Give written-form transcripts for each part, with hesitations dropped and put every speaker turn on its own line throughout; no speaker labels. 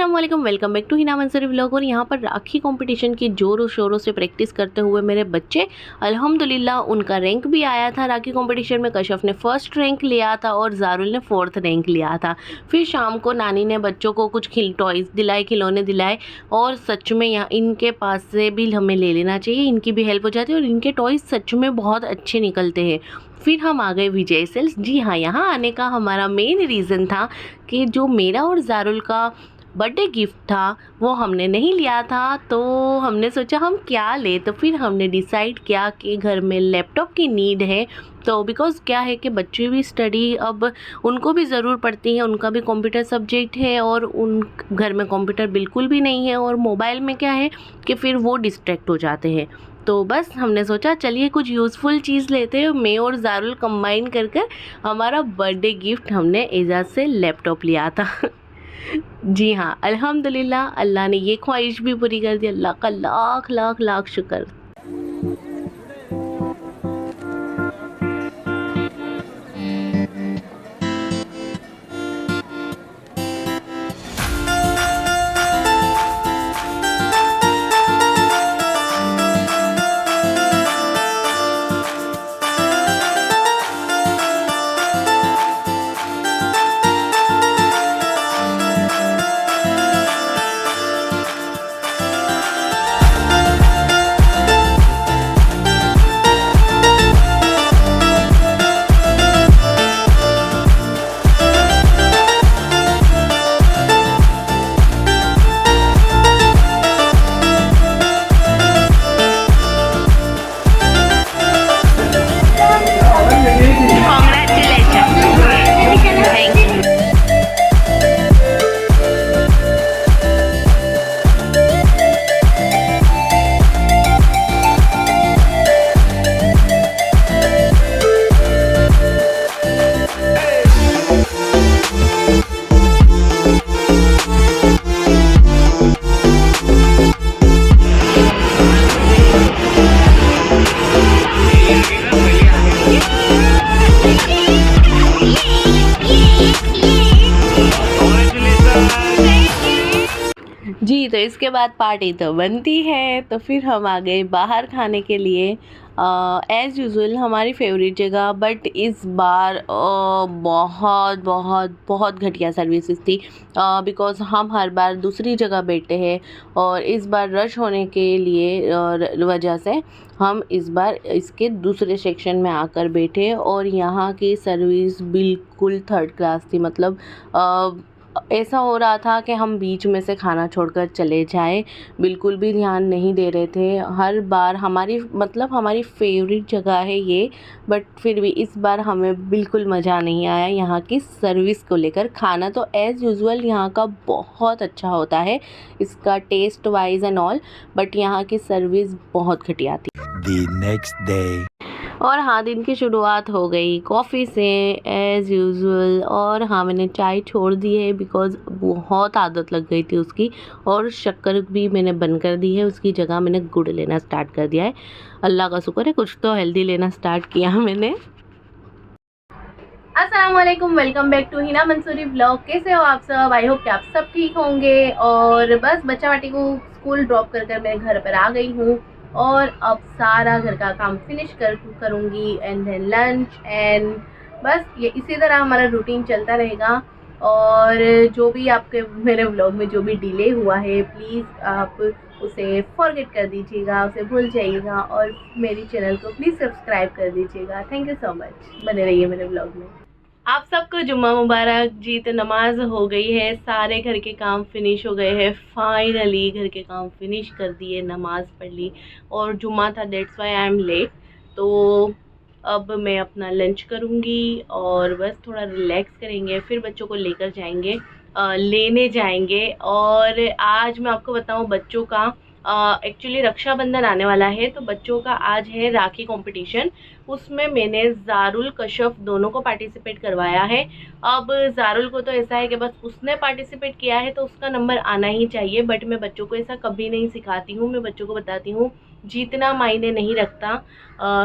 अस्सलामुअलैकुम, welcome back to Hina Mansuri vlog. और यहाँ पर राखी कंपटीशन की जोरों शोरों से प्रैक्टिस करते हुए मेरे बच्चे अल्हम्दुलिल्लाह उनका रैंक भी आया था। राखी कंपटीशन में कशफ ने फर्स्ट रैंक लिया था और ज़ारुल ने फोर्थ रैंक लिया था। फिर शाम को नानी ने बच्चों को कुछ टॉयज़ दिलाए, खिलौने दिलाए। और सच में यहाँ इनके पास से भी हमें ले लेना चाहिए, इनकी भी हेल्प हो जाती है और इनके टॉयज़ सच में बहुत अच्छे निकलते हैं। फिर हम आ गए विजय सेल्स। जी हाँ, यहाँ आने का हमारा मेन रीज़न था कि जो मेरा और ज़ारुल का बर्थडे गिफ्ट था वो हमने नहीं लिया था, तो हमने सोचा हम क्या ले। तो फिर हमने डिसाइड किया कि घर में लैपटॉप की नीड है। तो बिकॉज़ क्या है कि बच्चे भी स्टडी अब उनको भी ज़रूर पड़ती है, उनका भी कंप्यूटर सब्जेक्ट है और उन घर में कंप्यूटर बिल्कुल भी नहीं है और मोबाइल में क्या है कि फिर वो डिस्ट्रैक्ट हो जाते हैं। तो बस हमने सोचा चलिए कुछ यूज़फुल चीज़ लेते हैं। मैं और ज़ारुल कंबाइन कर हमारा बर्थडे गिफ्ट हमने एजाज़ से लैपटॉप लिया था। जी हाँ, अल्हम्दुलिल्लाह अल्लाह ने ये ख्वाहिश भी पूरी कर दी। अल्लाह का लाख लाख लाख शुक्र। जी, तो इसके बाद पार्टी तो बनती है। तो फिर हम आ गए बाहर खाने के लिए एज़ यूजुअल हमारी फेवरेट जगह। बट इस बार बहुत बहुत बहुत घटिया सर्विसेज थी बिकॉज़ हम हर बार दूसरी जगह बैठते हैं और इस बार रश होने के लिए वजह से हम इस बार इसके दूसरे सेक्शन में आकर बैठे और यहाँ की सर्विस बिल्कुल थर्ड क्लास थी। मतलब ऐसा हो रहा था कि हम बीच में से खाना छोड़कर चले जाएं, बिल्कुल भी ध्यान नहीं दे रहे थे। हर बार हमारी फेवरेट जगह है ये, बट फिर भी इस बार हमें बिल्कुल मज़ा नहीं आया यहाँ की सर्विस को लेकर। खाना तो एज़ यूजुअल यहाँ का बहुत अच्छा होता है, इसका taste wise and all, but यहाँ की सर्विस बहुत घटिया थी।
The next day.
और हाँ, दिन की शुरुआत हो गई कॉफ़ी से एज़ यूजुअल। और हाँ, मैंने चाय छोड़ दी है बिकॉज़ बहुत आदत लग गई थी उसकी। और शक्कर भी मैंने बंद कर दी है, उसकी जगह मैंने गुड़ लेना स्टार्ट कर दिया है। अल्लाह का शुक्र है, कुछ तो हेल्दी लेना स्टार्ट किया मैंने। अस्सलामुअलैकुम, welcome back to Hina Mansuri vlog. कैसे हो आप सब? आई होप कि आप सब ठीक होंगे। और बस बच्चा बाटी को स्कूल ड्रॉप कर मैं घर पर आ गई हूँ और अब सारा घर का काम फिनिश करूँगी एंड देन लंच एंड बस ये इसी तरह हमारा रूटीन चलता रहेगा। और जो भी आपके मेरे व्लॉग में जो भी डिले हुआ है प्लीज़ आप उसे फॉरगेट कर दीजिएगा, उसे भूल जाइएगा और मेरी चैनल को प्लीज़ सब्सक्राइब कर दीजिएगा। थैंक यू सो मच, बने रहिए मेरे व्लॉग में। आप सबको जुम्मा मुबारक जी। तो नमाज हो गई है, सारे घर के काम फिनिश हो गए हैं। फाइनली घर के काम फिनिश कर दिए, नमाज पढ़ ली और जुम्मा था, that's why I am late. तो अब मैं अपना लंच करूँगी और बस थोड़ा रिलैक्स करेंगे, फिर बच्चों को लेकर जाएंगे लेने जाएंगे। और आज मैं आपको बताऊँ बच्चों का एक्चुअली रक्षाबंधन आने वाला है, तो बच्चों का आज है राखी कंपटीशन। उसमें मैंने ज़ारुल कशफ दोनों को पार्टिसिपेट करवाया है। अब ज़ारुल को तो ऐसा है कि बस उसने पार्टिसिपेट किया है तो उसका नंबर आना ही चाहिए, बट मैं बच्चों को ऐसा कभी नहीं सिखाती हूँ। मैं बच्चों को बताती हूँ जीतना मायने नहीं रखता,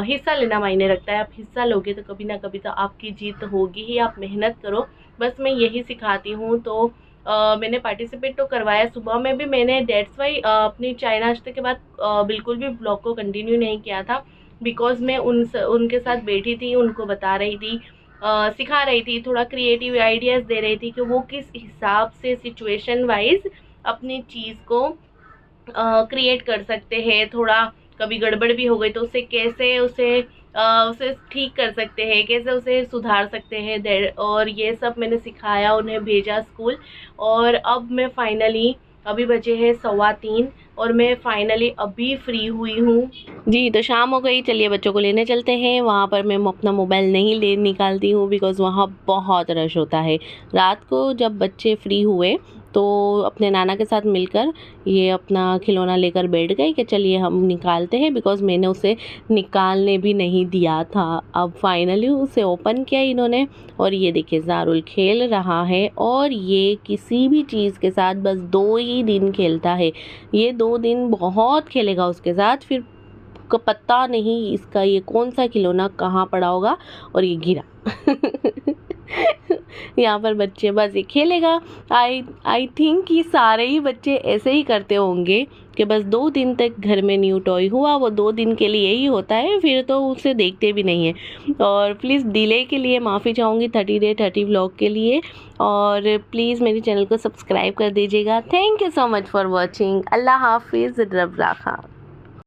हिस्सा लेना मायने रखता है। आप हिस्सा लोगे तो कभी ना कभी तो आपकी जीत होगी ही, आप मेहनत करो, बस मैं यही सिखाती हूँ। तो मैंने पार्टिसिपेट तो करवाया सुबह में भी मैंने, डेट्स वाई अपनी चाय नाश्ते के बाद बिल्कुल भी ब्लॉग को कंटिन्यू नहीं किया था, बिकॉज मैं उनके साथ बैठी थी, उनको बता रही थी, सिखा रही थी, थोड़ा क्रिएटिव आइडियाज़ दे रही थी कि वो किस हिसाब से सिचुएशन वाइज अपनी चीज़ को क्रिएट कर सकते हैं। थोड़ा कभी गड़बड़ भी हो गई तो उसे कैसे उसे ठीक कर सकते हैं, कैसे उसे सुधार सकते हैं, और ये सब मैंने सिखाया, उन्हें भेजा स्कूल। और अब मैं फाइनली, अभी बजे हैं 3:15 और मैं फाइनली अभी फ्री हुई हूँ जी। तो शाम हो गई, चलिए बच्चों को लेने चलते हैं। वहाँ पर मैं अपना मोबाइल नहीं ले निकालती हूँ बिकॉज़ वहाँ बहुत रश होता है। रात को जब बच्चे फ्री हुए तो अपने नाना के साथ मिलकर ये अपना खिलौना लेकर बैठ गए कि चलिए हम निकालते हैं, बिकॉज़ मैंने उसे निकालने भी नहीं दिया था। अब फाइनली उसे ओपन किया इन्होंने और ये देखिए ज़ारुल खेल रहा है, और ये किसी भी चीज़ के साथ बस 2 ही दिन खेलता है। ये 2 दिन बहुत खेलेगा उसके साथ, फिर को पता नहीं इसका ये कौन सा खिलौना कहाँ पड़ा होगा और ये गिरा। यहाँ पर बच्चे बस ये खेलेगा। आई थिंक कि सारे ही बच्चे ऐसे ही करते होंगे कि बस 2 दिन तक घर में न्यू टॉय हुआ, वो 2 दिन के लिए ही होता है, फिर तो उसे देखते भी नहीं है। और प्लीज़ डिले के लिए माफ़ी चाहूँगी 30 डे 30 व्लॉग के लिए, और प्लीज़ मेरे चैनल को सब्सक्राइब कर दीजिएगा। Thank you so much for watching. Allah हाफिज़, रब राखा।